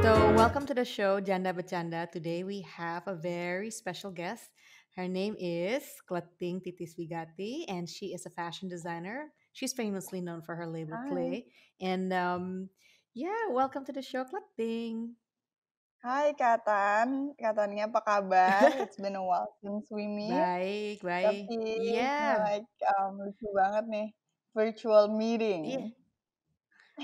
So, welcome to the show, Janda Bercanda. Today we have a very special guest. Her name is Kleting Titis Wigati, and she is a fashion designer. She's famously known for her label Hai, Clay. And yeah, welcome to the show, Kleting. hai Kak Tani apa kabar? It's been a while since we meet, Baik, baik. tapi ini Iya, lucu banget nih, virtual iya. meeting.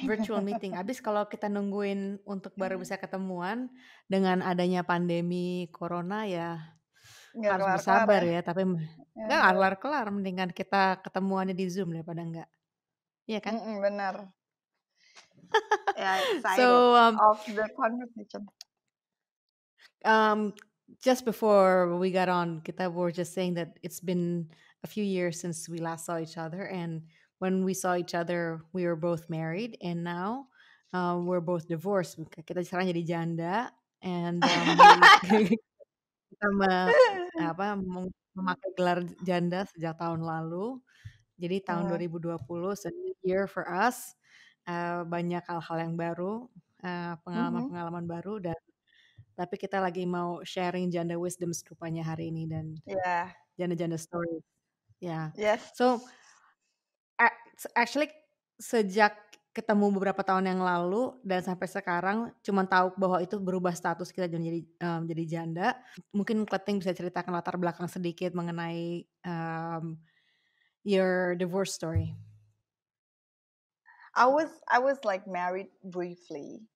Virtual meeting. Abis kalau kita nungguin untuk baru bisa ketemuan dengan adanya pandemi corona ya Nggak harus kelar-kelar bersabar ya. ya, tapi nggak Aduh. kelar-kelar, mendingan kita ketemuannya di Zoom daripada enggak, iya kan? Bener. Ya, excited So, of the conversation. um, just before we got on, kita were just saying that it's been a few years since we last saw each other, and when we saw each other, we were both married, and now we're both divorced. Kita sekarang jadi janda, and we kita memakai gelar janda sejak tahun lalu. Jadi tahun Heeh, 2020 is a new year for us. Banyak hal-hal yang baru, mhm. pengalaman-pengalaman baru dan tapi kita lagi mau sharing janda wisdoms rupanya hari ini dan Ya, janda-janda stories. Ya. yes. So, actually sejak ketemu beberapa tahun yang lalu dan sampai sekarang cuman tahu bahwa itu berubah status kita jadi janda. Mungkin Kleting bisa ceritakan latar belakang sedikit mengenai, your divorce story. I was like married briefly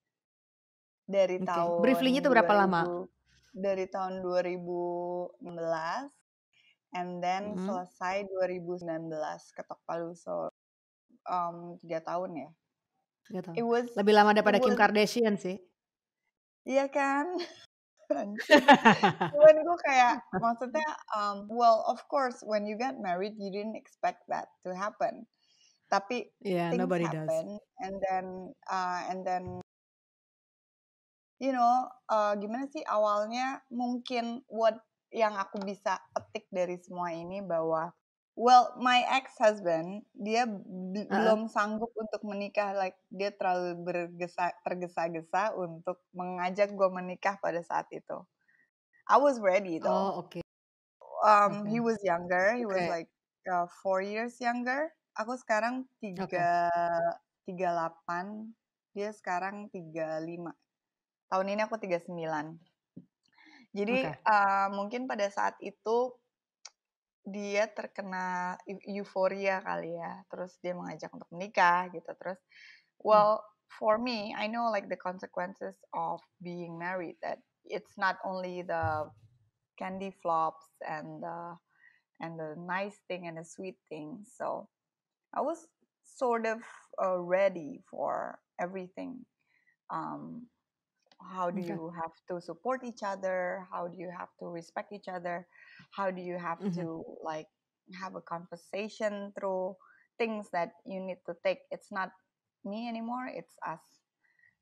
dari Oke, briefly-nya tahun itu berapa lama? 2016. And then Mhm, selesai 2019 ketok palu, so 3 tahun ya. nggak tahu. It was Lebih lama it daripada Kim was Kardashian sih. iya kan? Anjir. Cuman gue kayak maksudnya, well of course when you get married you didn't expect that to happen. Tapi Yeah, things nobody does. happen and then gimana sih awalnya mungkin what yang aku bisa petik dari semua ini bahwa well, my ex-husband dia Heeh. belum sanggup untuk menikah, like dia terlalu tergesa-gesa untuk mengajak gue menikah pada saat itu. I was ready though. Oh, oke He oke was younger, he was oke like 4 years younger. Aku sekarang oke. tiga delapan, dia sekarang 35. Tahun ini aku 39. Jadi, Oke. mungkin pada saat itu dia terkena euforia kali ya, terus dia mengajak untuk menikah gitu. Terus, Mmm, well, for me, I know like the consequences of being married, that it's not only the candy flops and the nice thing and the sweet thing. So, I was sort of ready for everything. Um, how do oke. you have to support each other, how do you have to respect each other, how do you have Mhm, to like have a conversation through things that you need to take. It's not me anymore, it's us.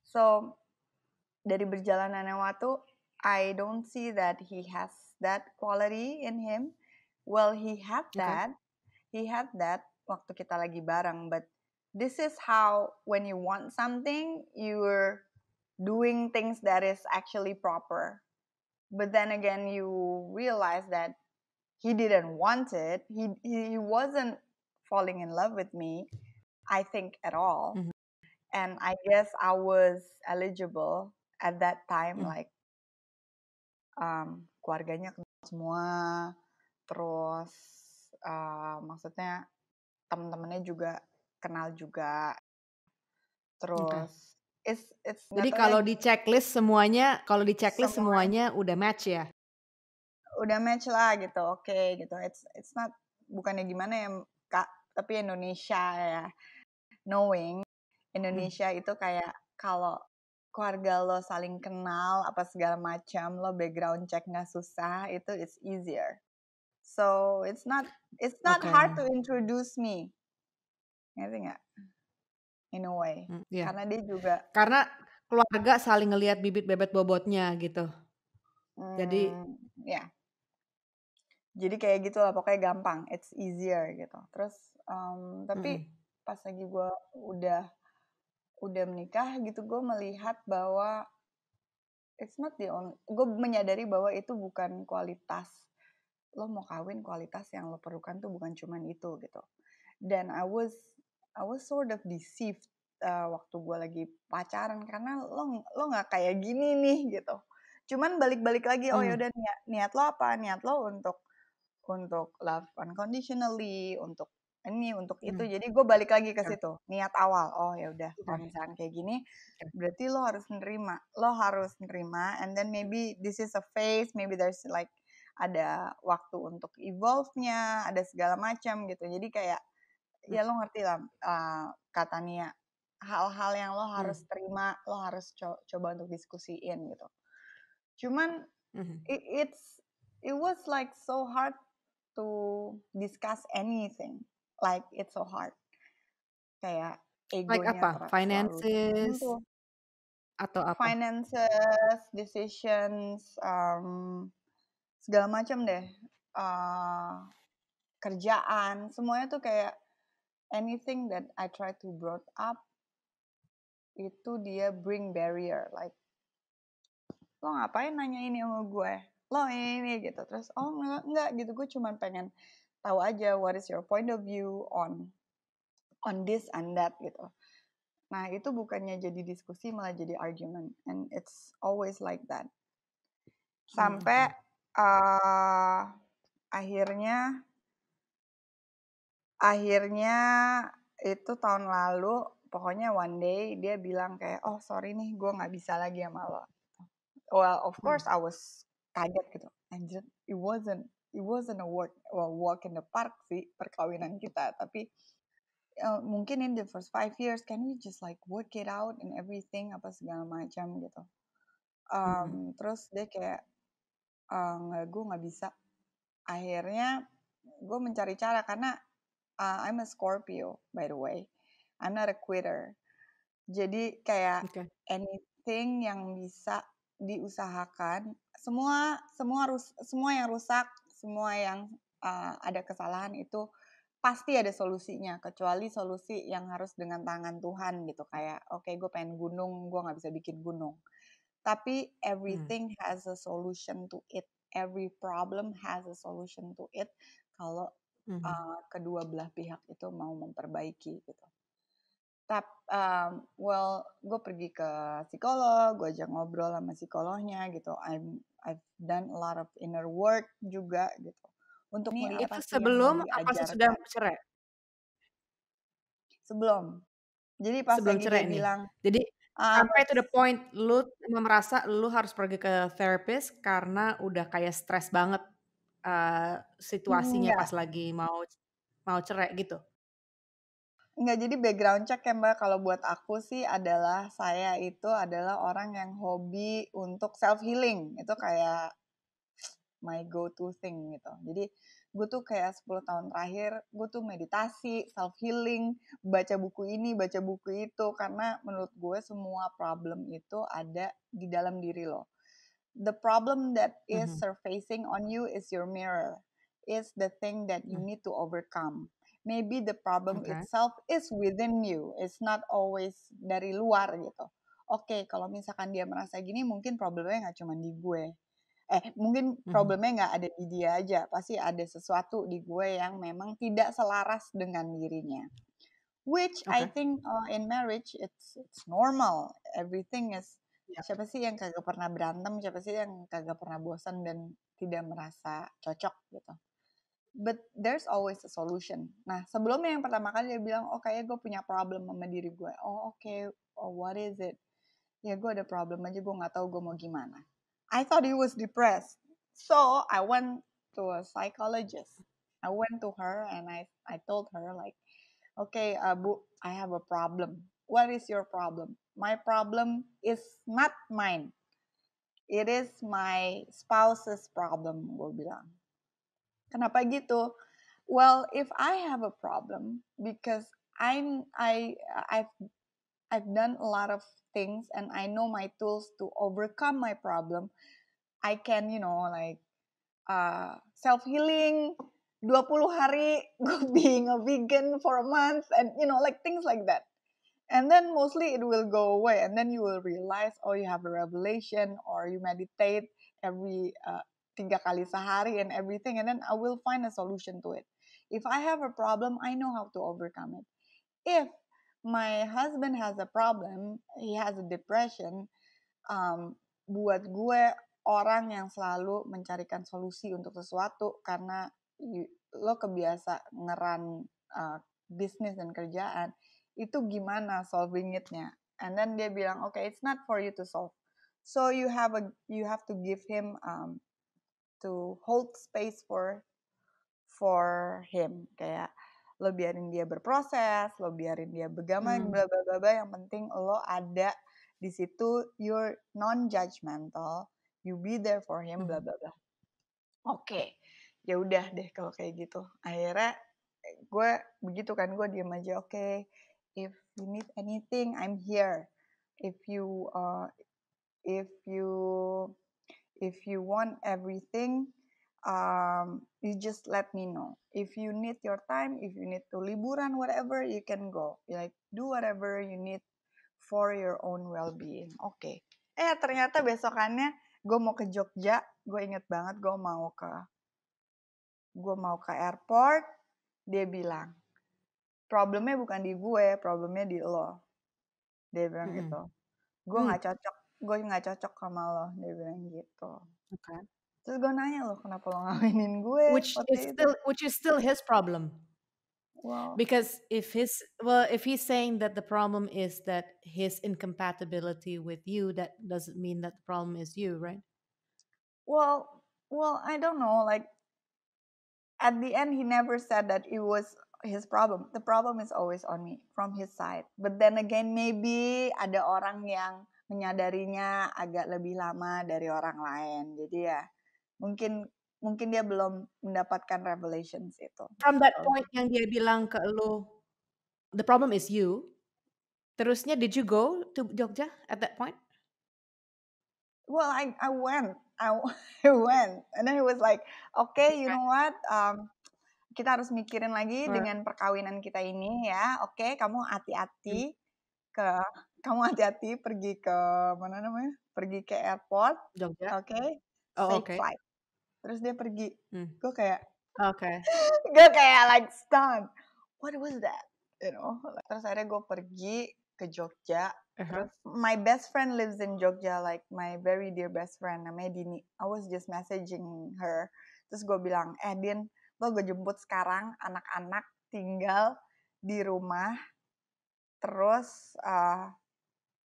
So dari berjalannya waktu, I don't see that he has that quality in him. Well, oke. he had that waktu kita lagi bareng, but this is how when you want something you're doing things that is actually proper. But then again, you realize that he didn't want it. He wasn't falling in love with me, I think, at all. Mhm, And I guess I was eligible at that time, mhm. like keluarganya kenal semua, terus maksudnya teman-temannya juga kenal juga, Oke. terus it's nggak Jadi tahu ya kalau di checklist semua semuanya udah match ya? udah match lah gitu, oke gitu. It's not, bukannya gimana ya Kak, tapi Indonesia ya, knowing Mmm, Indonesia itu kayak kalau keluarga lo saling kenal apa segala macam, lo background check nggak susah, itu it's easier. So it's not oke. hard to introduce me, ngerti nggak? In a way, Iya. karena dia juga Karena keluarga saling ngelihat bibit bebet bobotnya gitu. Jadi hmm, ya, jadi kayak gitu lah, pokoknya gampang, it's easier gitu. Terus tapi mhm, pas lagi gue udah menikah gitu, gue melihat bahwa it's not the only, gue menyadari bahwa itu bukan kualitas, lo mau kawin kualitas yang lo perlukan tuh bukan cuman itu gitu. Dan I was sort of deceived waktu gue lagi pacaran karena lo nggak kayak gini nih gitu. Cuman balik-balik lagi, oh ya udah niat lo apa? Niat lo untuk love unconditionally, untuk ini, untuk itu. Jadi gue balik lagi ke situ, niat awal. Oh ya udah, kalau misalkan kayak gini, berarti lo harus nerima, and then maybe this is a phase, maybe there's like ada waktu untuk evolve-nya, ada segala macam gitu. Jadi kayak ya lo ngerti lah kata Nia, hal-hal yang lo harus terima, lo harus coba untuk diskusiin gitu. Cuman it was like so hard to discuss anything, like it's so hard. Kayak Like egonya apa? selalu Finances tersentuh. atau apa? Finances, decisions, segala macam deh. Kerjaan, semuanya tuh kayak anything that I try to brought up itu dia bring barrier, like lo ngapain nanya ini sama gue, lo ini gitu. Terus oh enggak gitu, gue cuma pengen tahu aja what is your point of view on this and that gitu. Nah itu bukannya jadi diskusi malah jadi argument, and it's always like that. Sampai akhirnya itu tahun lalu, pokoknya one day dia bilang kayak, oh sorry nih gue nggak bisa lagi sama lo. Well of course I was kaget gitu, anjir, it wasn't a walk in the park sih perkawinan kita, tapi mungkin in the first 5 years can we just like work it out and everything apa segala macam gitu. Terus dia kayak gue nggak bisa. Akhirnya gue mencari cara karena I'm a Scorpio by the way, I'm not a quitter. Jadi kayak anything yang bisa diusahakan, semua yang rusak, semua yang ada kesalahan itu pasti ada solusinya, kecuali solusi yang harus dengan tangan Tuhan gitu, kayak oke gue pengen gunung, gue nggak bisa bikin gunung. Tapi everything has a solution to it, every problem has a solution to it kalau kedua belah pihak itu mau memperbaiki gitu. Well, gue pergi ke psikolog, gue ajak ngobrol sama psikolognya gitu. I've done a lot of inner work juga gitu. Untuk melihat Itu apa sih yang mau sebelum apa sesudah diajarkan. cerai? Sebelum. Jadi pas Sebelum lagi dia cerai nih. bilang, Jadi sampai to the point lu merasa lu harus pergi ke therapist karena udah kayak stres banget situasinya enggak. pas lagi mau cerai gitu? Enggak, jadi background check ya Mbak, kalau buat aku sih adalah saya itu adalah orang yang hobi untuk self healing. Itu kayak my go to thing gitu. Jadi gue tuh kayak 10 tahun terakhir gue tuh meditasi, self healing, baca buku ini, baca buku itu, karena menurut gue semua problem itu ada di dalam diri lo. The problem that is surfacing on you is your mirror, is the thing that you need to overcome. Maybe the problem itself is within you, it's not always dari luar gitu. Oke, kalau misalkan dia merasa gini, mungkin problemnya nggak cuma di gue. Mungkin problemnya nggak ada di dia aja, pasti ada sesuatu di gue yang memang tidak selaras dengan dirinya. Which I think in marriage it's normal. Everything is, siapa sih yang kagak pernah berantem, siapa sih yang kagak pernah bosan dan tidak merasa cocok gitu. But there's always a solution. Nah sebelumnya yang pertama kali dia bilang, oh kayaknya gue punya problem sama diri gue. Oh oke, oh what is it? Ya gue ada problem aja, gue nggak tahu gue mau gimana. I thought he was depressed. So I went to a psychologist. I went to her and I told her like, okay, Bu, I have a problem. What is your problem? My problem is not mine. It is my spouse's problem, gue bilang. Kenapa gitu? Well, if I have a problem because I've done a lot of things and I know my tools to overcome my problem, I can, like self healing 20 hari, being a vegan for a month, and like things like that. And then mostly it will go away, and then you will realize, oh, you have a revelation, or you meditate every 3 kali sehari and everything, and then I will find a solution to it. If I have a problem, I know how to overcome it. If my husband has a problem, he has a depression, buat gue orang yang selalu mencarikan solusi untuk sesuatu karena lo kebiasa ngeran bisnis dan kerjaan, itu gimana solving it-nya. And then dia bilang, okay, it's not for you to solve. So you have to give him to hold space for him, kayak lo biarin dia berproses, lo biarin dia bergama, bla bla bla bla, yang penting lo ada di situ, you're non-judgmental, you be there for him, bla bla bla. Oke, ya udah deh kalau kayak gitu. Akhirnya gue begitu kan, gue diem aja. Oke, if you need anything, I'm here. If you want everything, you just let me know. If you need your time, if you need to liburan, whatever, you can go. Like, do whatever you need for your own well-being. Oke. Ternyata besokannya gue mau ke Jogja. Gue inget banget gue mau ke airport. Dia bilang, problemnya bukan di gue, problemnya di lo. Dia bilang gitu. Gue nggak cocok sama lo. Dia bilang gitu. Okay. Terus gue nanya, lo kenapa lo ngawinin gue waktu itu? Which is still his problem. Well, Because if he's saying that the problem is that his incompatibility with you, that doesn't mean that the problem is you, right? well, I don't know. Like, at the end, he never said that it was his problem. The problem is always on me, from his side. But then again, maybe ada orang yang menyadarinya agak lebih lama dari orang lain. Jadi ya, mungkin dia belum mendapatkan revelations itu. From that point yang dia bilang ke lu, the problem is you. Terusnya, did you go to Jogja at that point? Well, I went. I went. And then he was like, okay, you know what? Kita harus mikirin lagi dengan perkawinan kita ini ya. Oke, kamu hati-hati pergi ke mana namanya? Pergi ke airport. Jogja. Oke. Oh, Safe okay. flight. Terus dia pergi. Gue kayak Okay. gue kayak like stunned. What was that? You know. Terus akhirnya gue pergi ke Jogja. Terus my best friend lives in Jogja, like my very dear best friend, namanya Dini. I was just messaging her. Terus gue bilang, Din, lo gue jemput sekarang, anak-anak tinggal di rumah. Terus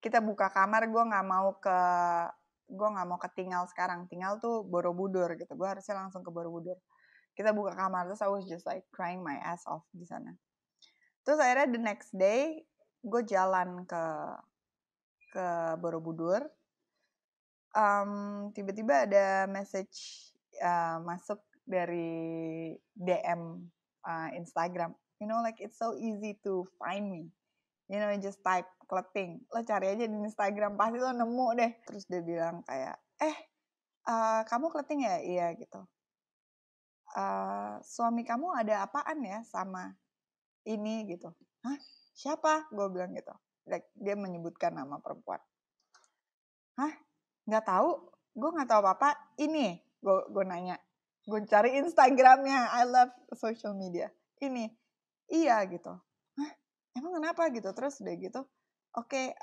kita buka kamar, gue nggak mau ketinggal sekarang. Tinggal tuh Borobudur gitu. Gue harusnya langsung ke Borobudur. Kita buka kamar, terus I was just like crying my ass off di sana. Terus akhirnya the next day, gue jalan ke Borobudur. Tiba-tiba ada message masuk dari DM Instagram. You know, like it's so easy to find me. You know, just type kleting. Lo cari aja di Instagram, pasti lo nemu deh. Terus dia bilang kayak, kamu kleting ya? Iya gitu. Suami kamu ada apaan ya sama ini gitu? Hah? Siapa? Gue bilang gitu. Like, dia menyebutkan nama perempuan. Hah? Nggak tahu? Gue nggak tahu apa-apa. Ini, gue nanya. Gue cari Instagramnya. I love social media. Ini. Iya gitu. Hah? Emang kenapa gitu? Terus udah gitu. Oke,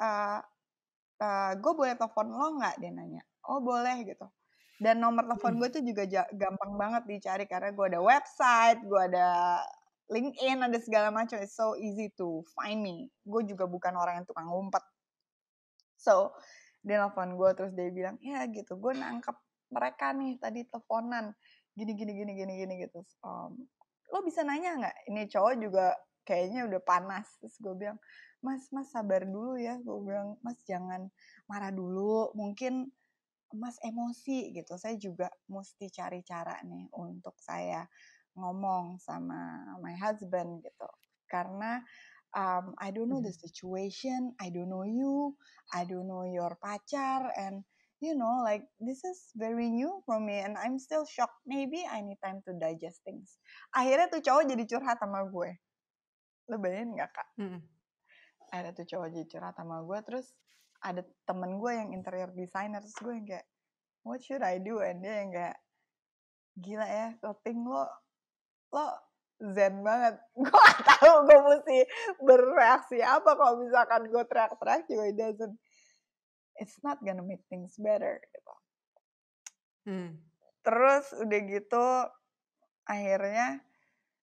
gue boleh telepon lo nggak? Dia nanya. Oh boleh gitu. Dan nomor telepon gue tuh juga gampang banget dicari. Karena gue ada website, gue ada LinkedIn, ada segala macam. It's so easy to find me. Gue juga bukan orang yang tukang ngumpet. So, dia nelfon gue, terus dia bilang, ya gitu, gue nangkep mereka nih tadi teleponan, gini gitu. Lo bisa nanya nggak? Ini cowok juga kayaknya udah panas. Terus gue bilang, mas sabar dulu ya. Gue bilang, mas jangan marah dulu, mungkin mas emosi gitu. Saya juga mesti cari cara nih untuk saya ngomong sama my husband gitu. Karena I don't know the situation, I don't know you, I don't know your pacar, and you know, like this is very new for me, and I'm still shocked. Maybe I need time to digest things. Akhirnya tuh cowok jadi curhat sama gue. Lo bayangin nggak, Kak? ada tuh cowok jadi curhat sama gue, terus ada temen gue yang interior designer, terus gue yang kayak what should I do, and dia yang kayak gila ya clothing lo zen banget. Gue gak tahu gue mesti bereaksi apa kalau misalkan gue teriak-teriak juga it's not gonna make things better gitu. Terus udah gitu akhirnya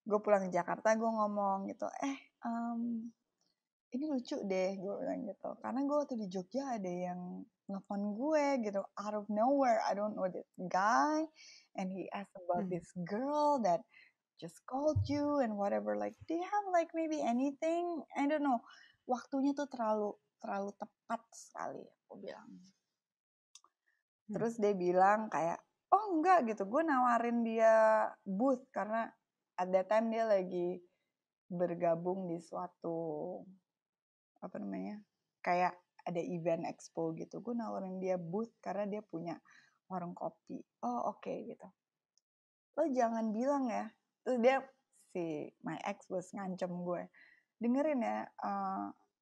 gue pulang ke Jakarta, gue ngomong gitu, ini lucu deh, gue bilang gitu. Karena gue waktu di Jogja ada yang nelfon gue gitu, out of nowhere. I don't know this guy, and he asked about this girl that just called you and whatever. Like, do you have like maybe anything? I don't know. Waktunya tuh terlalu tepat sekali, aku bilang. Terus dia bilang kayak, oh enggak gitu, gue nawarin dia booth karena at that time dia lagi bergabung di suatu apa namanya kayak ada event expo gitu. Gue nawarin dia booth karena dia punya warung kopi. Oh oke gitu. Lo jangan bilang ya. Terus dia si my ex was ngancem gue. Dengerin ya,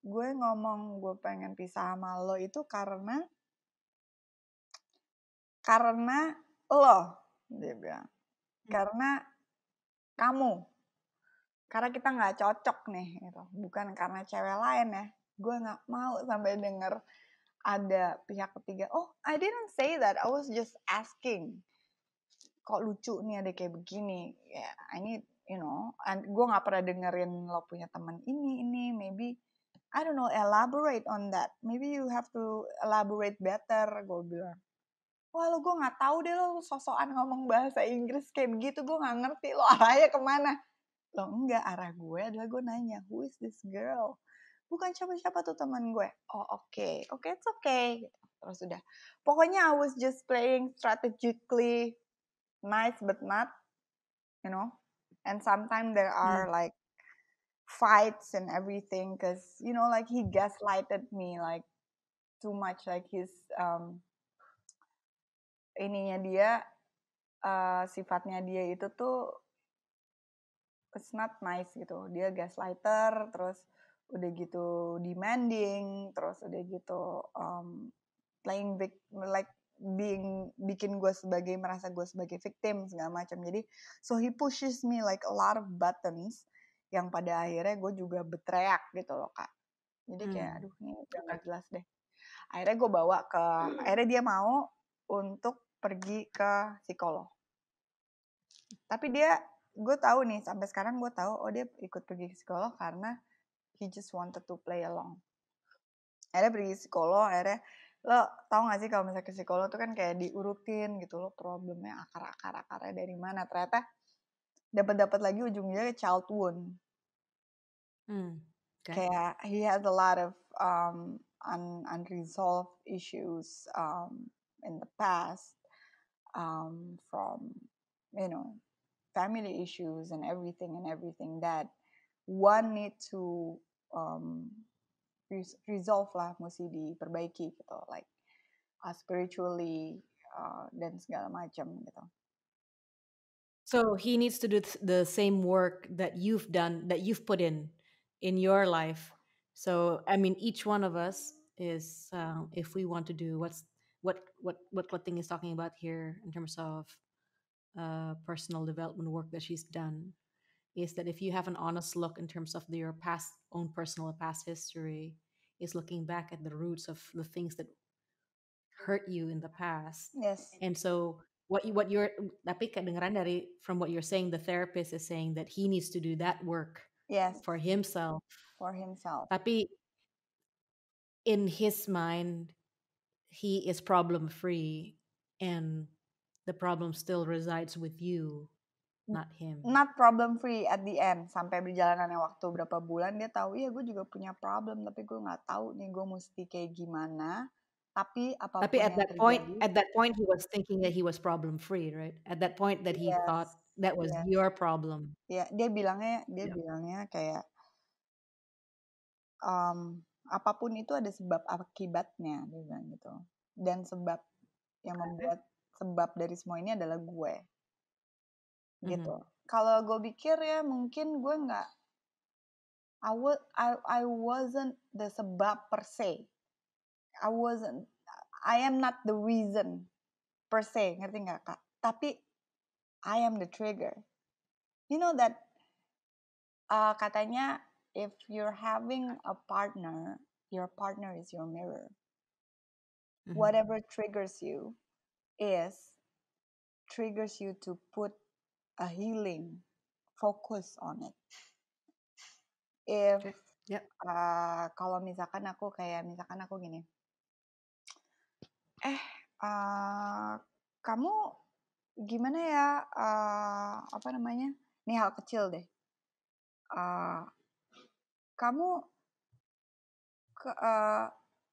gue ngomong gue pengen pisah sama lo itu karena lo, dia bilang. Karena kamu. Karena kita nggak cocok nih gitu. Bukan karena cewek lain ya. Gue nggak mau sampai denger ada pihak ketiga. Oh, I didn't say that. I was just asking. Kok lucu nih ada kayak begini. Ya, yeah, I need, gue nggak pernah dengerin lo punya teman ini. Maybe, I don't know, elaborate on that. Maybe you have to elaborate better. Gue bilang. Wah, gue nggak tahu deh lo sosokan ngomong bahasa Inggris kayak begitu. Gue nggak ngerti lo arahnya kemana. Lo enggak, arah gue adalah gue nanya, who is this girl? Bukan siapa-siapa tuh teman gue. Oh oke, it's okay. Terus udah. Pokoknya I was just playing strategically nice but not, you know. And sometimes there are like fights and everything because, like he gaslighted me like too much, like his ininya dia, sifatnya dia itu tuh it's not nice gitu. Dia gaslighter, terus udah gitu demanding, terus udah gitu playing like bikin gue merasa gue sebagai victim segala macam. Jadi so he pushes me like a lot of buttons yang pada akhirnya gue juga berteriak gitu loh Kak. Jadi kayak aduh ini udah gak jelas deh. Akhirnya dia mau untuk pergi ke psikolog. Tapi gue tahu nih sampai sekarang gue tahu dia ikut pergi ke psikolog karena he just wanted to play along. Akhirnya pergi ke psikolog, akhirnya lo tau gak sih kalau misalnya ke psikolog tuh kan kayak diurutin gitu lo problemnya akarnya dari mana, ternyata dapat lagi ujungnya child wound. Okay. Kayak he had a lot of unresolved issues in the past from family issues and everything that one need to resolve lah, mesti diperbaiki gitu, like spiritually dan segala macam gitu. So he needs to do the same work that you've done, that you've put in your life. So I mean, each one of us is, if we want to do what thing is talking about here in terms of personal development work that she's done, is that if you have an honest look in terms of your own personal past history, is looking back at the roots of the things that hurt you in the past. Yes. And so tapi kedengeran dari from what you're saying, the therapist is saying that he needs to do that work. Yes. For himself. Tapi in his mind, he is problem free and the problem still resides with you, not him. Not problem free at the end. Sampai berjalannya waktu berapa bulan dia tahu, iya gue juga punya problem, tapi gue nggak tahu nih gue mesti kayak gimana. Tapi apapun at yang that point he was thinking that he was problem free, right? At that point that he thought that was your problem. Ya, dia bilangnya kayak apapun itu ada sebab akibatnya, dia bilang gitu. Dan sebab yang membuat sebab dari semua ini adalah gue. Gitu. Kalau gue pikir ya mungkin gue I wasn't the sebab per se. I am not the reason per se, ngerti nggak Kak? Tapi I am the trigger. You know that katanya if you're having a partner, your partner is your mirror. Mhm. Whatever triggers you triggers you to put a healing focus on it. If Okay. Yep. kalau misalkan aku gini, kamu gimana ya, apa namanya, ini hal kecil deh, kamu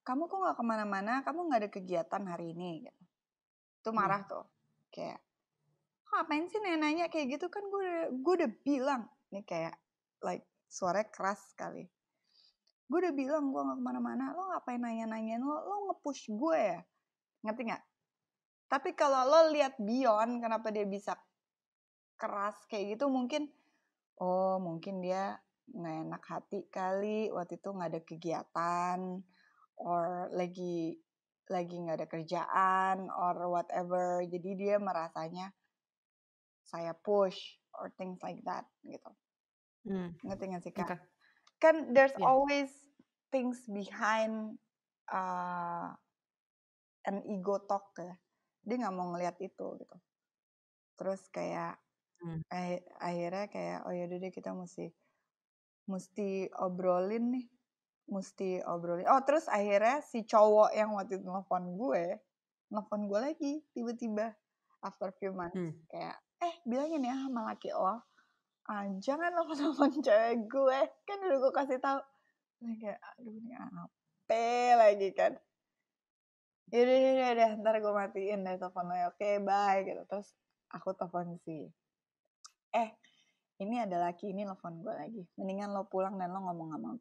kamu kok nggak kemana-mana, kamu nggak ada kegiatan hari ini, gitu. Itu marah tuh, kayak ngapain sih nanya kayak gitu, kan gue udah bilang, ini kayak like suaranya keras sekali, gue udah bilang gue nggak kemana-mana, lo ngapain nanya-nanyain, lo nge-push gue ya, ngerti nggak? Tapi kalau lo lihat beyond kenapa dia bisa keras kayak gitu, mungkin dia nggak enak hati kali waktu itu nggak ada kegiatan, or lagi nggak ada kerjaan, or whatever, jadi dia merasanya saya push or things like that gitu. Ngerti nggak sih Kak? Okay. Kan there's Yeah. always things behind an ego talk ya. Dia nggak mau ngeliat itu gitu. Terus kayak akhirnya kayak oh yaudah deh kita mesti obrolin nih. Oh terus akhirnya si cowok yang waktu itu nelfon gue lagi tiba-tiba after few months. Kayak bilangin ya sama laki lo, jangan nelfon cewek gue, kan udah gue kasih tahu. Kayak aduh ini apa lagi kan. Yaudah, ntar gue matiin deh teleponnya, oke bye gitu. Terus aku telepon ini ada laki ini telepon gue lagi, mendingan lo pulang dan lo ngomong sama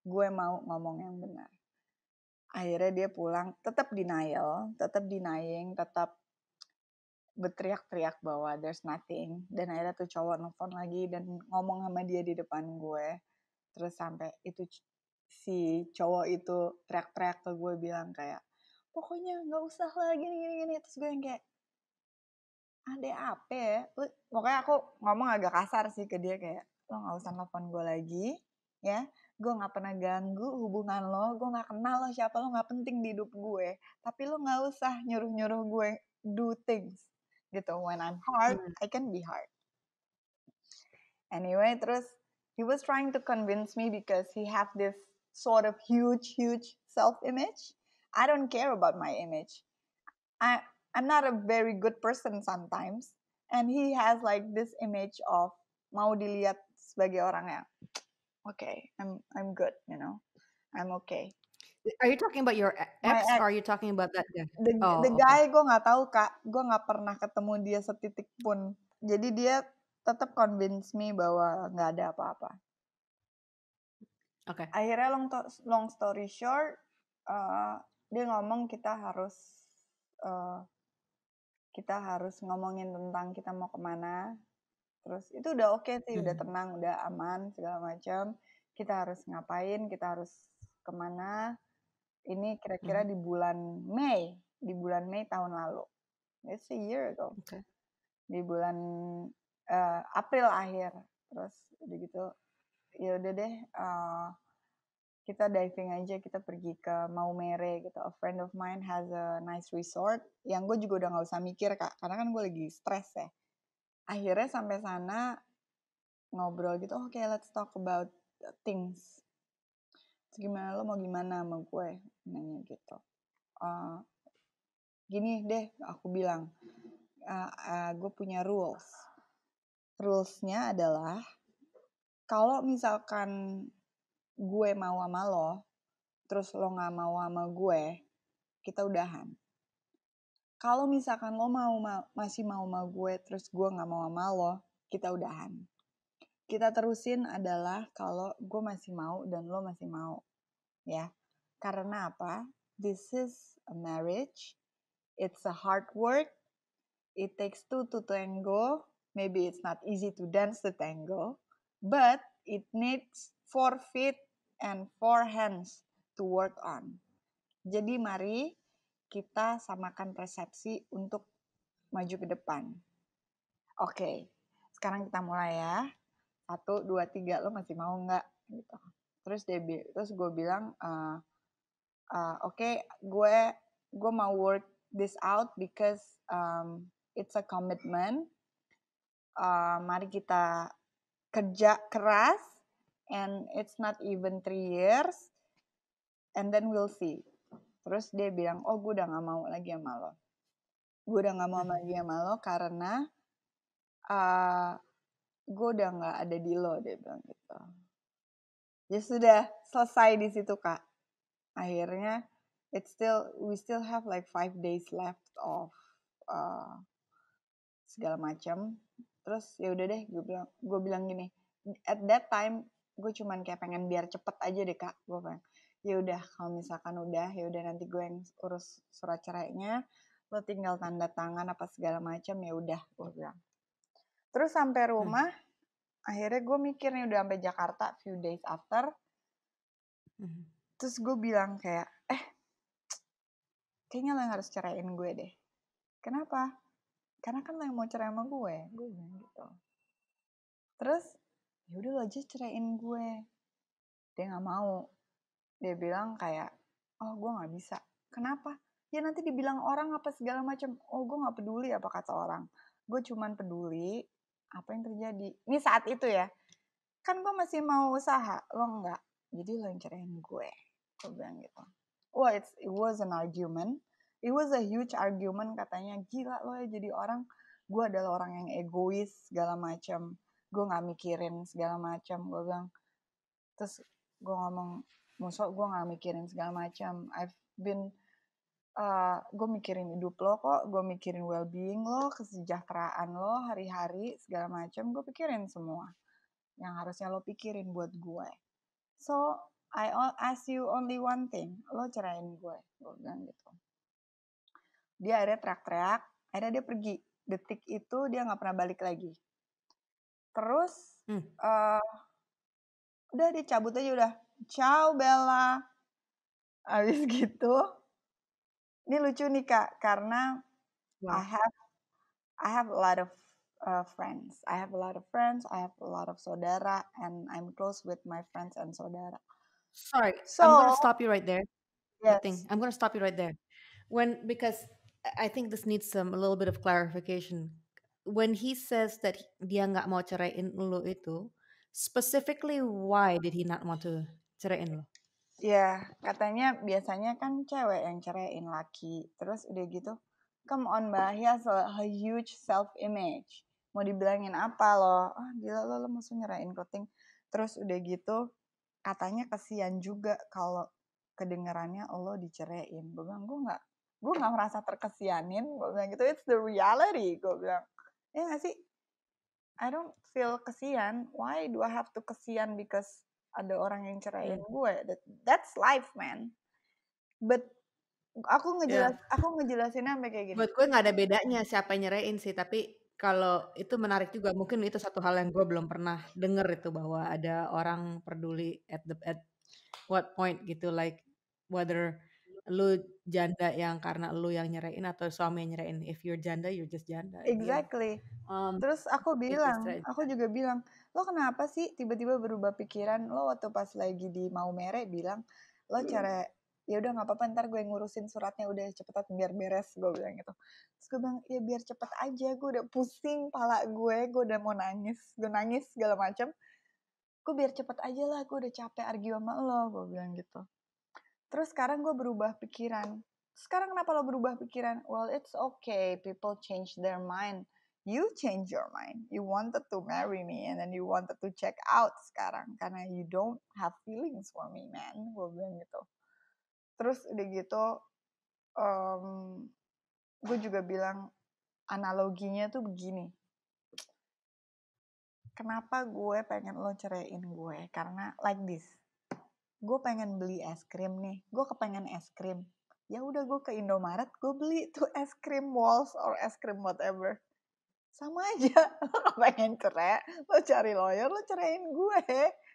gue mau ngomong yang benar. Akhirnya dia pulang, tetap denying, tetap berteriak-teriak bahwa there's nothing, dan akhirnya tuh cowok nelfon lagi dan ngomong sama dia di depan gue. Terus sampai itu si cowok itu teriak-teriak ke gue bilang kayak pokoknya nggak usah lah gini. Terus gue yang kayak ada apa ya, pokoknya aku ngomong agak kasar sih ke dia, kayak lo nggak usah nelfon gue lagi ya, gue nggak pernah ganggu hubungan lo, gue nggak kenal lo siapa, lo nggak penting di hidup gue, tapi lo nggak usah nyuruh gue do things gitu. When I'm hard, I can be hard. Anyway, terus he was trying to convince me because he have this sort of huge self-image. I don't care about my image. I'm not a very good person sometimes, and he has like this image of mau dilihat sebagai orang yang okay, I'm good, you know, I'm okay. Are you talking about your My ex, ex, or are you talking about that guy? the Oh, okay. guy, gue nggak tahu Kak, gue nggak pernah ketemu dia setitik pun. Jadi dia tetap convince me bahwa nggak ada apa-apa. Okay. Akhirnya long story short, dia ngomong kita harus ngomongin tentang kita mau kemana. Terus itu udah oke sih, udah tenang, udah aman segala macam. Kita harus ngapain, kita harus kemana. Ini kira-kira di bulan Mei tahun lalu. It's a year ago. Okay. Di bulan April akhir. Terus udah gitu, ya udah deh, kita diving aja, kita pergi ke Maumere gitu. A friend of mine has a nice resort, yang gue juga udah nggak usah mikir Kak, karena kan gue lagi stres ya. Akhirnya sampai sana ngobrol gitu, okay, let's talk about things. Terus gimana, lo mau gimana sama gue? Nanya gitu. Gini deh, aku bilang, gue punya rules. Rules-nya adalah, kalau misalkan gue mau sama lo, terus lo gak mau sama gue, kita udahan. Kalau misalkan lo masih mau sama gue, terus gue gak mau sama lo, kita udahan. Kita terusin adalah kalau gue masih mau dan lo masih mau. Ya, karena apa? This is a marriage. It's a hard work. It takes two to tango. Maybe it's not easy to dance the tango, but it needs 4 feet and 4 hands to work on. Jadi mari kita samakan persepsi untuk maju ke depan. Oke, sekarang kita mulai ya. 1, 2, 3, lo masih mau nggak? Gitu. Terus gue bilang, oke, gue mau work this out because it's a commitment. Mari kita kerja keras, and it's not even 3 years, and then we'll see. Terus dia bilang, oh gue udah gak mau lagi sama lo. Gue udah gak mau lagi sama lo karena gue udah gak ada di lo, dia bilang gitu. Ya sudah, selesai di situ Kak. Akhirnya we still have like 5 days left of segala macam. Terus ya udah deh, gue bilang gini, at that time gue cuman kayak pengen biar cepet aja deh Kak. Gue pengen, ya udah kalau misalkan udah, ya udah nanti gue yang urus surat cerainya, lo tinggal tanda tangan apa segala macam, ya udah gue bilang. Terus sampai rumah, akhirnya gue mikir nih udah sampai Jakarta few days after. Terus gue bilang kayak, kayaknya lo yang harus ceraiin gue deh. Kenapa? Karena kan lo yang mau cerai sama gue bilang gitu. Terus ya udah lo aja ceraiin gue. Dia nggak mau. Dia bilang kayak, oh gue nggak bisa. Kenapa? Ya nanti dibilang orang apa segala macam. Oh gue nggak peduli apa kata orang. Gue cuman peduli apa yang terjadi. Ini saat itu ya. Kan gue masih mau usaha, lo enggak. Jadi lo yang ceraiin gue. Gue bilang gitu. Wah, it was an argument. It was a huge argument, katanya. Gila lo ya jadi orang. Gue adalah orang yang egois segala macam. Gue nggak mikirin segala macam. Gue bilang. Terus gue ngomong, musuh gue nggak mikirin segala macam. Gue mikirin hidup lo kok. Gue mikirin well-being lo, kesejahteraan lo, hari-hari segala macam. Gue pikirin semua yang harusnya lo pikirin buat gue. So, I ask you only one thing. Lo ceraiin gue. Gue bilang gitu. Dia akhirnya teriak-teriak. Akhirnya dia pergi. Detik itu dia gak pernah balik lagi. Terus, udah dia cabut aja udah. Ciao Bella. Habis gitu. Ini lucu nih Kak. Karena wow. I have a lot of friends. I have a lot of friends. I have a lot of saudara. And I'm close with my friends and saudara. Sorry, I'm going to stop you right there. Yes. I'm going to stop you right there. Because I think this needs a little bit of clarification. When he says that dia nggak mau ceraiin lo itu, specifically why did he not want to ceraiin lo? Ya, katanya biasanya kan cewek yang ceraiin laki. Terus udah gitu, come on mbak, he has a huge self-image. Mau dibilangin apa lo? Gila lo mau nyerahin clothing. Terus udah gitu, katanya kasihan juga kalau kedengarannya lo diceraiin. Gue bilang, gue nggak merasa terkesianin. Gue bilang gitu, it's the reality. Gue bilang, ya nggak sih? I don't feel kesian. Why do I have to kesian because ada orang yang ceraiin gue? That's life, man. But aku ngejelasinnya sampai kayak gini. Buat gue nggak ada bedanya siapa yang nyerahin sih, tapi kalau itu menarik juga. Mungkin itu satu hal yang gue belum pernah denger itu, bahwa ada orang peduli at what point gitu, like whether lu janda yang karena lu yang nyerahin atau suami yang nyerahin. If you're janda, you're just janda. Exactly. Terus aku juga bilang, lo kenapa sih tiba-tiba berubah pikiran? Lo waktu pas lagi di Maumere bilang, lo cerai, ya udah nggak apa-apa, ntar gue ngurusin suratnya, udah cepetan biar beres, gue bilang gitu. Terus gue bilang, ya biar cepet aja, gue udah pusing pala gue udah mau nangis, gue nangis segala macam. Gue biar cepet aja lah, gue udah capek argue sama lo, gue bilang gitu. Terus sekarang gue berubah pikiran. Sekarang kenapa lo berubah pikiran? Well, it's okay, people change their mind. You change your mind. You wanted to marry me and then you wanted to check out sekarang karena you don't have feelings for me, man. Gue bilang gitu. Terus udah gitu, gue juga bilang analoginya tuh begini. Kenapa gue pengen lo ceraiin gue? Karena like this. Gue pengen beli es krim nih. Gue kepengen es krim. Ya udah gue ke Indomaret, gue beli tuh es krim Walls or es krim whatever. sama aja. Lo pengen cerai, lo cari lawyer, lo ceraiin gue.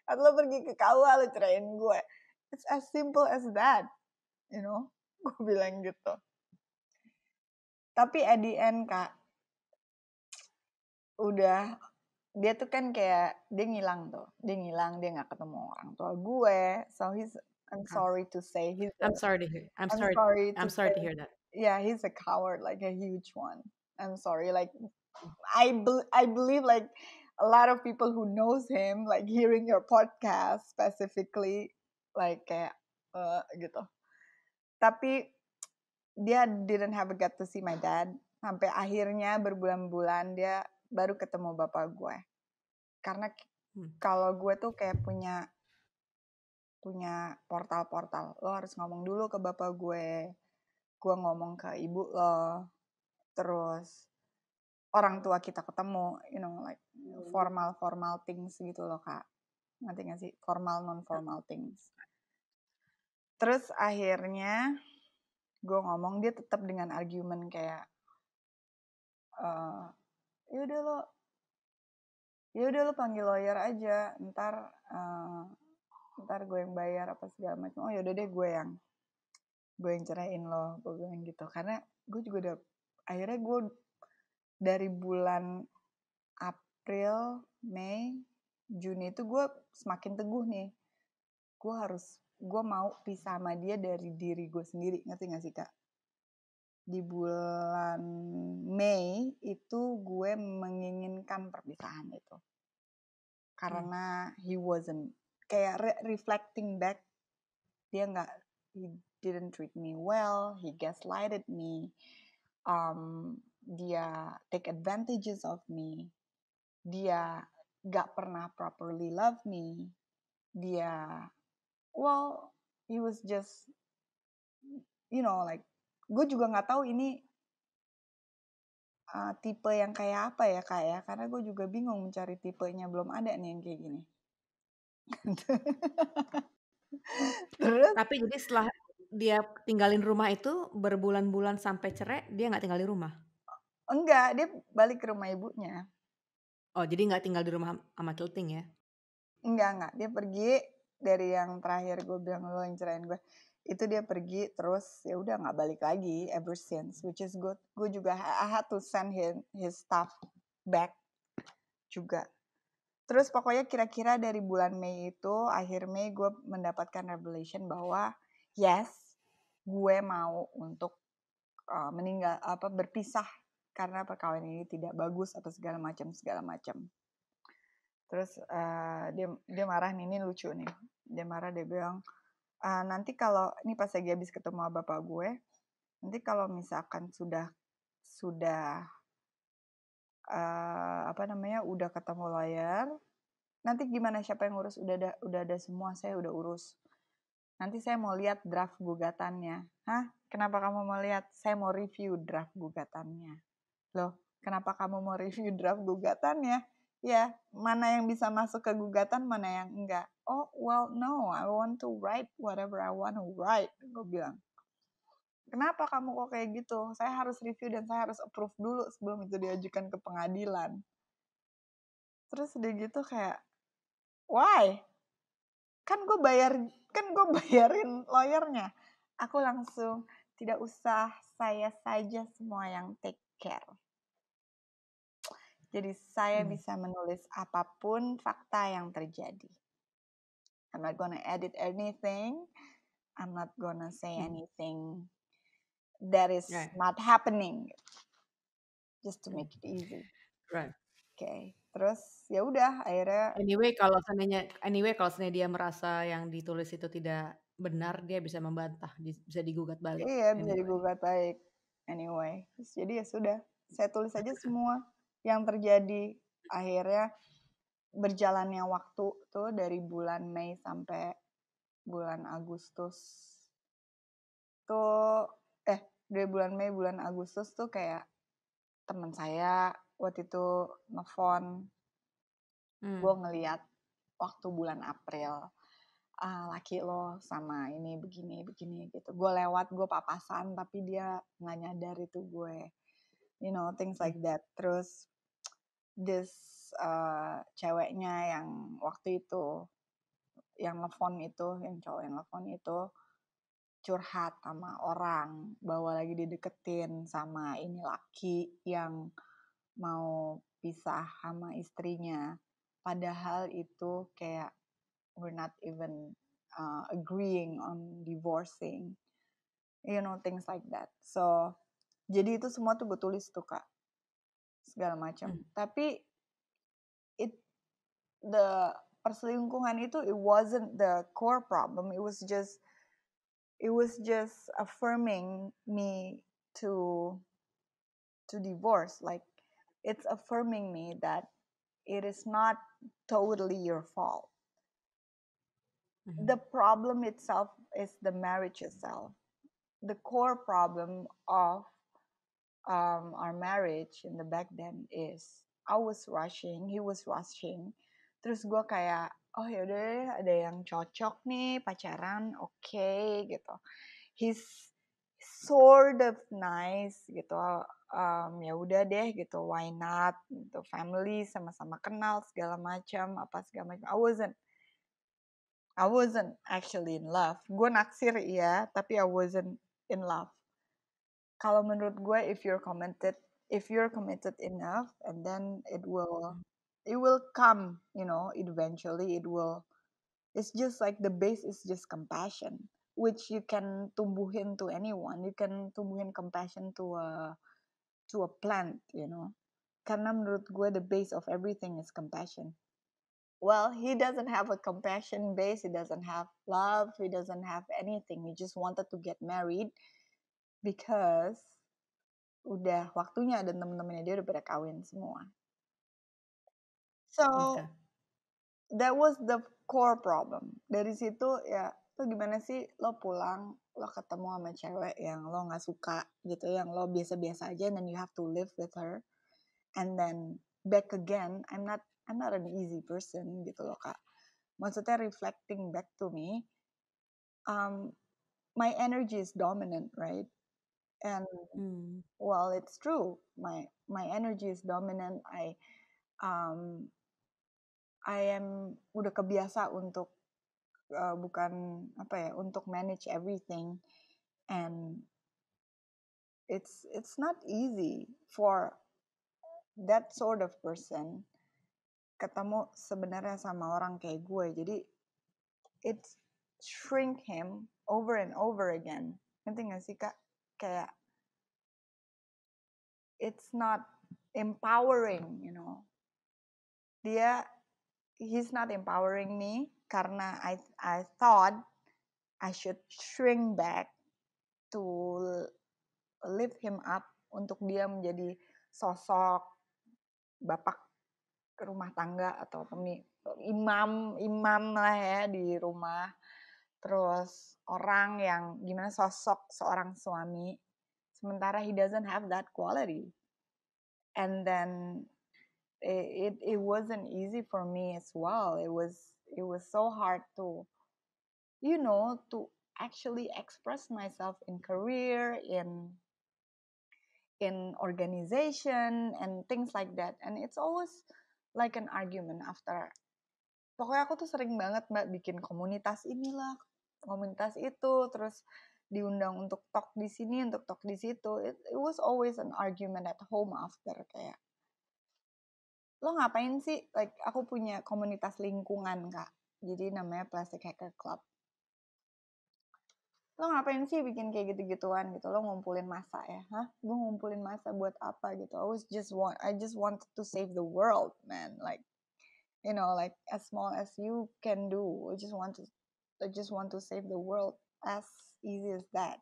Atau lo pergi ke KUA, lo ceraiin gue. It's as simple as that, you know. Gue bilang gitu. Tapi at the end, Kak, udah, dia tuh kan kayak, dia ngilang, dia nggak ketemu orang tua gue. So I'm Oh, sorry to say, I'm sorry to hear. I'm sorry to I'm sorry say, to hear that. yeah, he's a coward, like a huge one. I'm sorry, like I believe like a lot of people who knows him, like hearing your podcast specifically, like kayak gitu. Tapi dia didn't have a get to see my dad. Sampai akhirnya berbulan-bulan dia baru ketemu bapak gue. Karena kalau gue tuh kayak punya portal-portal. Lo harus ngomong dulu ke bapak gue ngomong ke ibu lo, terus orang tua kita ketemu, you know, like formal things gitu loh, Kak. Ngerti gak sih? Formal, non-formal things. Terus akhirnya gue ngomong, dia tetap dengan argumen kayak, ya udah lo panggil lawyer aja, ntar gue yang bayar apa segala macam. Oh yaudah deh, gue yang ceraiin lo, gue bilang gitu. Karena gue juga udah, akhirnya gue dari bulan April, Mei, Juni itu gue semakin teguh nih. Gue mau pisah sama dia dari diri gue sendiri, ngerti gak sih, Kak? Di bulan Mei itu gue menginginkan perpisahan itu. Karena he wasn't, kayak reflecting back, he didn't treat me well, he gaslighted me, dia take advantages of me, dia gak pernah properly love me, dia, well, he was just, you know, like, gue juga gak tahu ini tipe yang kayak apa ya, Kak ya, karena gue juga bingung mencari tipenya, belum ada nih yang kayak gini. Terus? Tapi jadi setelah dia tinggalin rumah itu berbulan-bulan sampai cerai, dia nggak tinggal di rumah? Enggak, dia balik ke rumah ibunya. Oh, jadi nggak tinggal di rumah sama Kelting ya? Enggak. Dia pergi dari yang terakhir gue bilang lo yang ceraiin gue. Itu dia pergi terus ya udah nggak balik lagi ever since, which is good. Gue juga I had to send his stuff back juga. Terus pokoknya kira-kira dari bulan Mei itu, akhir Mei gue mendapatkan revelation bahwa yes, gue mau untuk berpisah karena perkawinan ini tidak bagus atau segala macam. Terus dia marah nih, ini lucu nih. Dia marah, dia bilang, nanti kalau, ini pas lagi habis ketemu sama bapak gue, nanti kalau misalkan sudah udah ketemu lawyer, nanti gimana, siapa yang urus? Udah ada semua, saya udah urus. Nanti saya mau lihat draft gugatannya. Hah? Kenapa kamu mau lihat? Saya mau review draft gugatannya. Loh, kenapa kamu mau review draft gugatannya? Ya, mana yang bisa masuk ke gugatan, mana yang enggak. Oh, well, no, I want to write whatever I want to write. Gue bilang, kenapa kamu kok kayak gitu? Saya harus review dan saya harus approve dulu sebelum itu diajukan ke pengadilan. Terus udah gitu kayak, why? Kan gue bayarin lawyernya. Aku langsung, tidak usah, saya saja semua yang take care. Jadi saya bisa menulis apapun fakta yang terjadi. I'm not gonna edit anything. I'm not gonna say anything that is not happening. Just to make it easy. Right. Okay. Terus ya udah akhirnya. Anyway kalau seandainya dia merasa yang ditulis itu tidak benar, dia bisa membantah, bisa digugat balik. Iya, bisa digugat balik. Anyway, terus jadi ya sudah, saya tulis aja semua yang terjadi. Akhirnya berjalannya waktu tuh dari bulan Mei sampai bulan Agustus tuh, dari bulan Mei bulan Agustus tuh kayak teman saya waktu itu nelfon, gue ngeliat waktu bulan April, laki lo sama ini begini gitu. Gue lewat, gue papasan, tapi dia nggak nyadar itu gue, you know, things like that. Terus this ceweknya yang waktu itu yang nelfon itu, yang cowok yang nelfon itu curhat sama orang bahwa lagi dideketin sama ini laki yang mau pisah sama istrinya. Padahal itu kayak we're not even agreeing on divorcing, things like that. So jadi itu semua tuh gue tulis tuh Kak, segala macam. Mm. Tapi it the perselingkuhan itu it wasn't the core problem. It was just affirming me to divorce. Like it's affirming me that it is not totally your fault. The Mhm. problem itself is the marriage itself. The core problem of our marriage in the back then is I was rushing, he was rushing. Terus gue kayak, oh yaudah deh, ada yang cocok nih pacaran, oke gitu. He's sort of nice gitu. Ya udah deh gitu, why not? Gitu. Family sama-sama kenal segala macam, apa segala macam. I wasn't actually in love. Gue naksir iya, tapi I wasn't in love. Kalau menurut gue if you're committed enough, and then it will come, eventually it's just like the base is just compassion, which you can tumbuhin to anyone. You can tumbuhin compassion to a plant, karena menurut gue the base of everything is compassion. Well, he doesn't have a compassion base, he doesn't have love, he doesn't have anything. He just wanted to get married because udah waktunya dan temen-temennya dia udah pada kawin semua. Okay. So that was the core problem. Dari situ ya, lo gimana sih lo pulang, lo ketemu sama cewek yang lo nggak suka gitu, yang lo biasa-biasa aja, and then you have to live with her, and then back again. I'm not an easy person gitu loh Kak. Maksudnya reflecting back to me, my energy is dominant, right? And Mm. well, it's true. My energy is dominant. Um, I am udah kebiasa untuk bukan apa ya, untuk manage everything, and it's not easy for that sort of person ketemu sebenarnya sama orang kayak gue. Jadi it's shrink him over and over again. Ngerti gak sih Kak? Kayak it's not empowering, he's not empowering me karena I thought I should shrink back to lift him up, untuk dia menjadi sosok bapak rumah tangga atau imam lah ya di rumah, terus orang yang gimana, sosok seorang suami, sementara he doesn't have that quality. And then it wasn't easy for me as well. It was so hard to to actually express myself in career, in organization and things like that. And it's always like an argument after. Pokoknya aku tuh sering banget Mbak bikin komunitas inilah, komunitas itu, terus diundang untuk talk di sini, untuk talk di situ. It was always an argument at home after, kayak, lo ngapain sih? Like aku punya komunitas lingkungan Kak. Jadi namanya Plastic Hacker Club. Lo ngapain sih bikin kayak gitu-gituan gitu, lo ngumpulin massa ya, gue ngumpulin massa buat apa gitu. I just wanted to save the world, man. Like, like as small as you can do, I just want to save the world, as easy as that.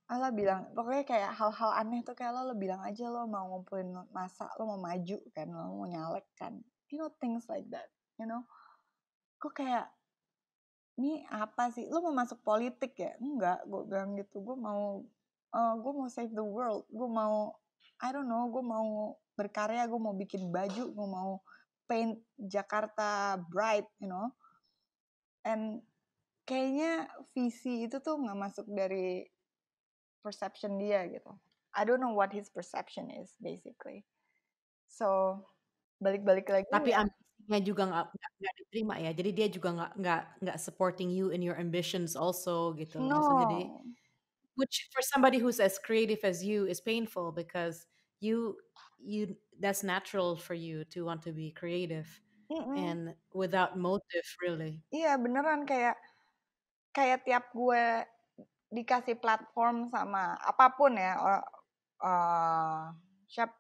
Allah bilang, pokoknya kayak hal-hal aneh tuh kayak lo bilang aja lo mau ngumpulin massa, lo mau maju kan, lo mau nyalek kan, things like that, kok kayak, ini apa sih? Lo mau masuk politik ya? Enggak, gue bilang gitu. Gue mau save the world. Gue mau, I don't know, gue mau berkarya, gue mau bikin baju, gue mau paint Jakarta bright, And kayaknya visi itu tuh nggak masuk dari perception dia gitu. I don't know what his perception is, basically. So balik-balik lagi Tapi ya. ambisinya juga nggak diterima ya. Jadi dia juga nggak supporting you in your ambitions also gitu loh. Maksudnya jadi No. which for somebody who's as creative as you is painful because you that's natural for you to want to be creative Mm-mm. and without motive really. Iya beneran, kayak kayak tiap gue dikasih platform sama apapun ya, eh siap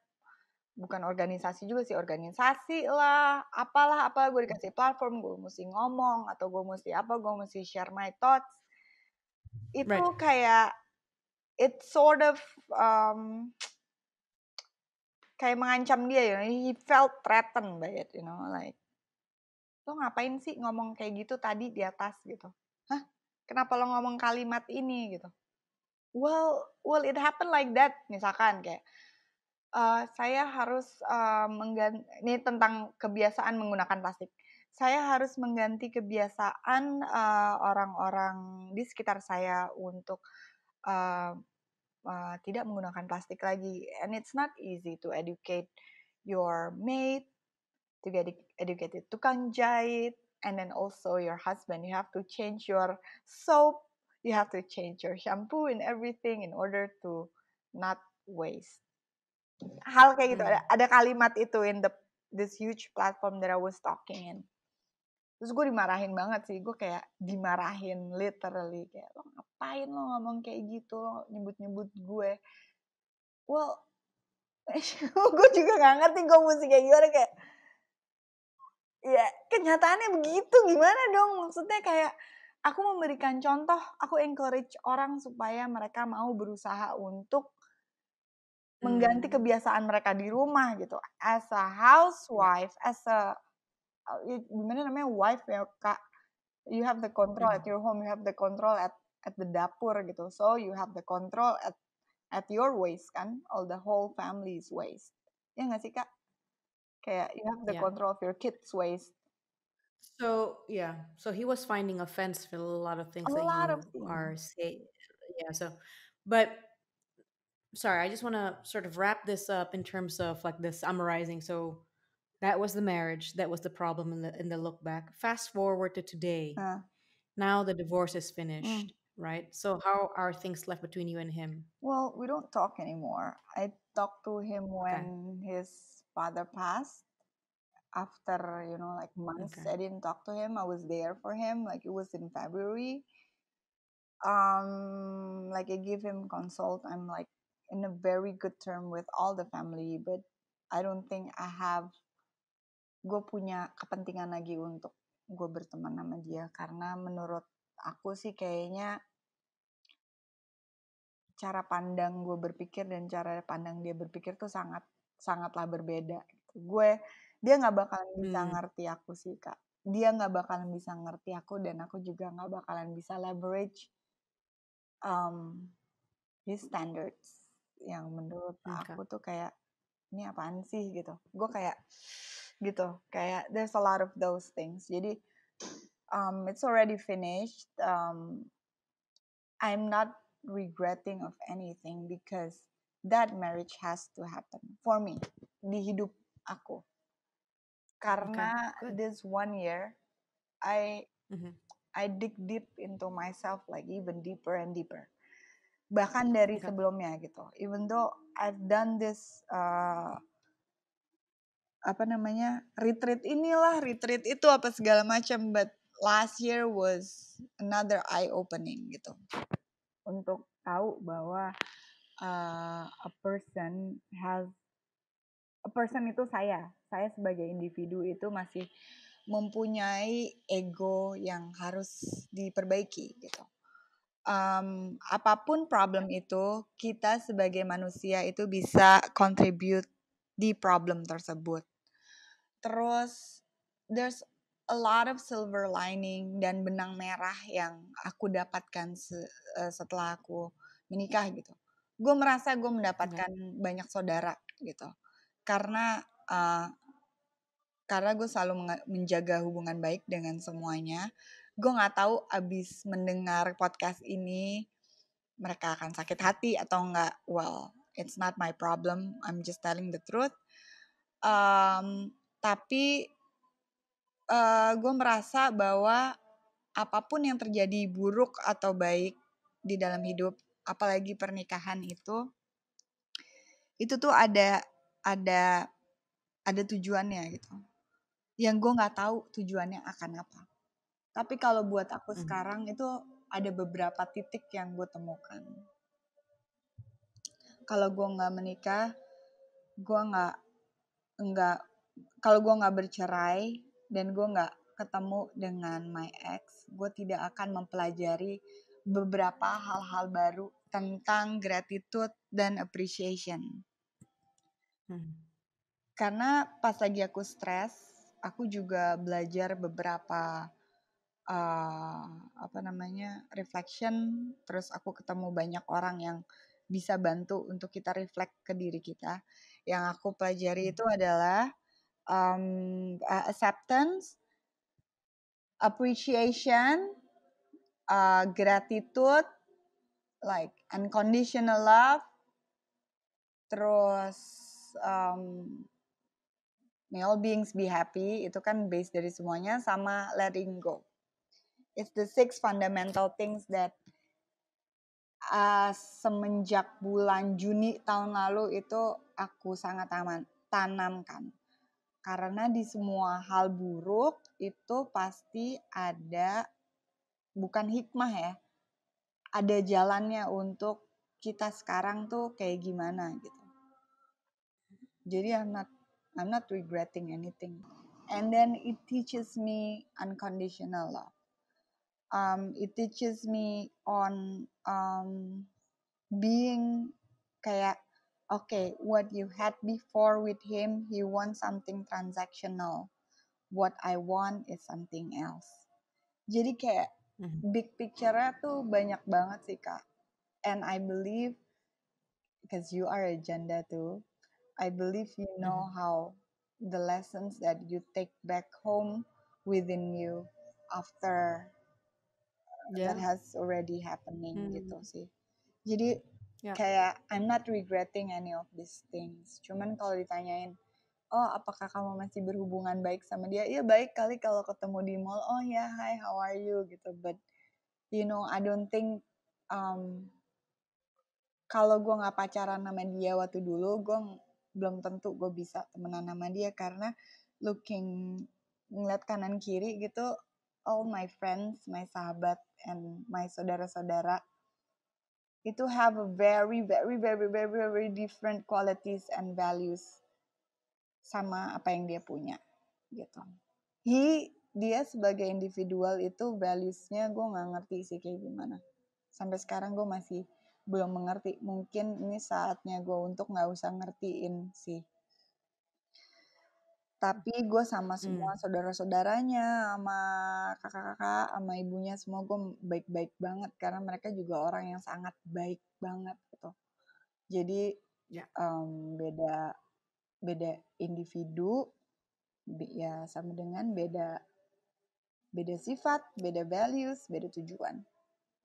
bukan organisasi juga sih, organisasi lah, apalah apa, gue dikasih platform, gue mesti ngomong atau gue mesti apa, gue mesti share my thoughts. Itu Right. kayak it sort of um, kayak mengancam dia ya. He felt threatened by it, like lo ngapain sih ngomong kayak gitu tadi di atas gitu. Hah? Kenapa lo ngomong kalimat ini gitu? Well, it happened like that. Misalkan kayak saya harus mengganti, ini tentang kebiasaan menggunakan plastik. Saya harus mengganti kebiasaan orang-orang di sekitar saya untuk uh, tidak menggunakan plastik lagi. And it's not easy to educate your mate, to get educated tukang jahit, and then also your husband. You have to change your soap, you have to change your shampoo and everything in order to not waste. Hal kayak gitu, ada kalimat itu in this huge platform that I was talking in. Terus gue dimarahin banget sih, gue kayak dimarahin literally, kayak lo ngapain lo ngomong kayak gitu, lo nyebut-nyebut gue. Well, gue juga gak ngerti gue mesti kayak gimana, kayak ya kenyataannya begitu, gimana dong, maksudnya kayak aku memberikan contoh, aku encourage orang supaya mereka mau berusaha untuk mengganti kebiasaan mereka di rumah gitu. As a housewife, as a gimana namanya, wife ya Kak, you have the control at your home, you have the control at the dapur gitu. So you have the control at your waist kan, all the whole family's waist. Ya nggak sih Kak? Kayak you have the Yeah. control of your kids' waist. So yeah, so he was finding offense for a lot of A things that lot of you things. are saying. Yeah. So, but sorry, I just want to sort of wrap this up in terms of like the summarizing. So that was the marriage. That was the problem in the look back. Fast forward to today. Nah, Now the divorce is mm. finished, right? So how are things left between you and him? Well, we don't talk anymore. I talked to him Okay. when his father passed. After, like months, Okay. I didn't talk to him. I was there for him. Like it was in February. Like I give him consult. I'm like in a very good term with all the family, but I don't think gue punya kepentingan lagi untuk gue berteman sama dia, karena menurut aku sih kayaknya cara pandang gue berpikir dan cara pandang dia berpikir tuh sangatlah berbeda. Dia nggak bakalan bisa Mm, ngerti aku sih Kak. Dia nggak bakalan bisa ngerti aku, dan aku juga nggak bakalan bisa leverage um, his standards yang menurut okay. aku tuh kayak ini apaan sih gitu. Gue kayak gitu, kayak there's a lot of those things. Jadi it's already finished. I'm not regretting of anything because that marriage has to happen for me di hidup aku. Okay. Karena Good. this 1 year, I Hmm. I dig deep into myself, like even deeper and deeper. Bahkan dari Okay. sebelumnya gitu. Even though I've done this apa namanya, retreat inilah, retreat itu apa segala macam, but last year was another eye opening gitu. Untuk tahu bahwa a person itu saya sebagai individu itu masih mempunyai ego yang harus diperbaiki gitu. Apapun problem itu, kita sebagai manusia itu bisa contribute di problem tersebut. Terus there's a lot of silver lining dan benang merah yang aku dapatkan setelah aku menikah gitu. Gue merasa gue Okay. mendapatkan banyak saudara gitu. Karena uh, karena gue selalu menjaga hubungan baik dengan semuanya. Gue nggak tahu abis mendengar podcast ini mereka akan sakit hati atau enggak. Well, it's not my problem. I'm just telling the truth. Tapi gue merasa bahwa apapun yang terjadi buruk atau baik di dalam hidup, apalagi pernikahan itu tuh ada tujuannya gitu. Yang gue nggak tahu tujuannya akan apa. Tapi kalau buat aku sekarang itu ada beberapa titik yang gue temukan. Kalau gue nggak menikah, gue nggak kalau gue nggak bercerai dan gue nggak ketemu dengan my ex, gue tidak akan mempelajari beberapa hal-hal baru tentang gratitude dan appreciation. Karena pas lagi aku stres, aku juga belajar beberapa reflection, terus aku ketemu banyak orang yang bisa bantu untuk kita reflect ke diri kita. Yang aku pelajari itu adalah acceptance, appreciation, gratitude, like unconditional love, terus may all beings be happy, itu kan base dari semuanya, sama letting go. It's the 6 fundamental things that semenjak bulan Juni tahun lalu itu aku sangat tanamkan. Karena di semua hal buruk itu pasti ada, bukan hikmah ya, ada jalannya untuk kita sekarang tuh kayak gimana gitu. Jadi I'm not regretting anything. And then it teaches me unconditional love. It teaches me on being kayak, okay, what you had before with him, he wants something transactional. What I want is something else. Jadi kayak big picture-nya tuh banyak banget sih, Kak. And I believe, because you are a janda too, I believe you know how the lessons that you take back home within you after that has already happening gitu sih. Jadi kayak I'm not regretting any of these things. Cuman kalau ditanyain, oh apakah kamu masih berhubungan baik sama dia? Iya baik kali kalau ketemu di mall, oh ya hi how are you gitu. But you know I don't think kalau gue nggak pacaran sama dia waktu dulu, gue belum tentu gue bisa temenan sama dia karena ngeliat kanan kiri gitu, all my friends, my sahabat, and my saudara-saudara itu have a very very very very very different qualities and values sama apa yang dia punya gitu. Dia sebagai individual itu values-nya gue nggak ngerti sih kayak gimana. Sampai sekarang gue masih belum mengerti. Mungkin ini saatnya gue untuk nggak usah ngertiin sih. Tapi gue sama semua saudara-saudaranya, sama kakak-kakak, sama ibunya, semua gue baik-baik banget. Karena mereka juga orang yang sangat baik banget gitu. Jadi beda individu, ya sama dengan beda sifat, beda values, beda tujuan.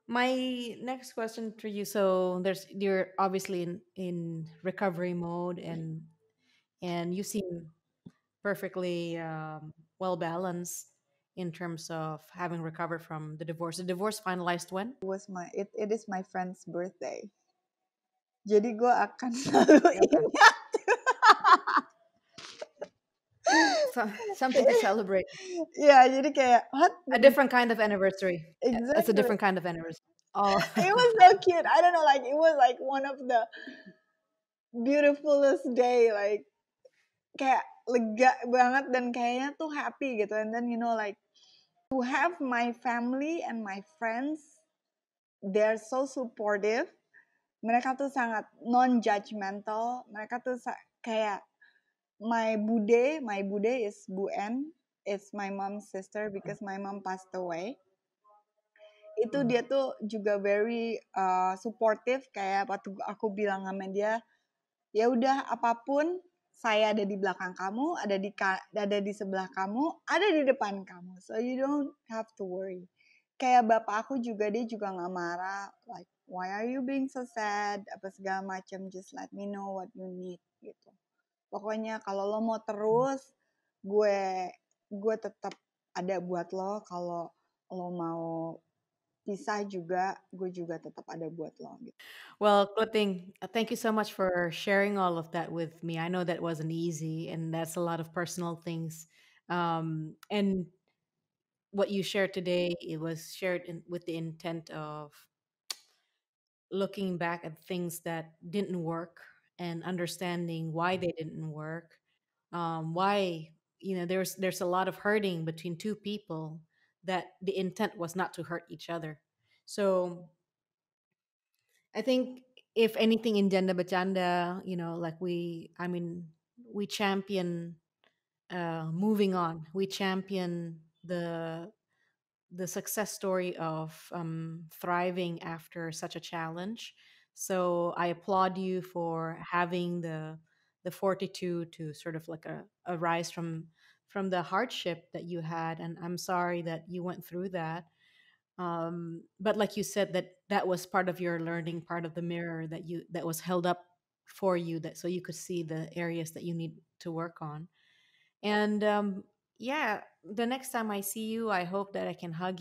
My next question for you, so you're obviously in recovery mode, and you seem perfectly well balanced in terms of having recovered from the divorce. The divorce finalized when? It is my friend's birthday. Jadi gue akan selalu ingat. Something to celebrate. Yeah, jadi kayak what? A different kind of anniversary. Exactly. It's a different kind of anniversary. Oh. It was so cute. I don't know, like it was like one of the beautifulest day, like kayak lega banget dan kayaknya tuh happy gitu. And then you know like to have my family and my friends, they're so supportive. Mereka tuh sangat non-judgmental. Mereka tuh kayak my bude is Bu En. It's my mom's sister because my mom passed away. Itu dia tuh juga very supportive, kayak waktu aku bilang sama dia, ya udah apapun saya ada di belakang kamu, ada di sebelah kamu, ada di depan kamu, so you don't have to worry. Kayak bapak aku juga, dia juga nggak marah, like why are you being so sad, apa segala macam, just let me know what you need gitu. Pokoknya kalau lo mau terus, gue gue tetap ada buat lo. Kalau lo mau pisah juga, gue juga tetap ada buat lo gitu. Well, good thing. Thank you so much for sharing all of that with me. I know that wasn't easy, and that's a lot of personal things. And what you shared today, it was shared with the intent of looking back at things that didn't work and understanding why they didn't work. Why, there's a lot of hurting between two people that the intent was not to hurt each other. So I think if anything in Janda Bachanda, like we champion moving on. We champion the success story of thriving after such a challenge. So I applaud you for having the fortitude to sort of like a rise from the hardship that you had, and I'm sorry that you went through that. But like you said, that was part of your learning, part of the mirror that was held up for you, that so you could see the areas that you need to work on. And yeah, the next time I see you, I hope that I can hug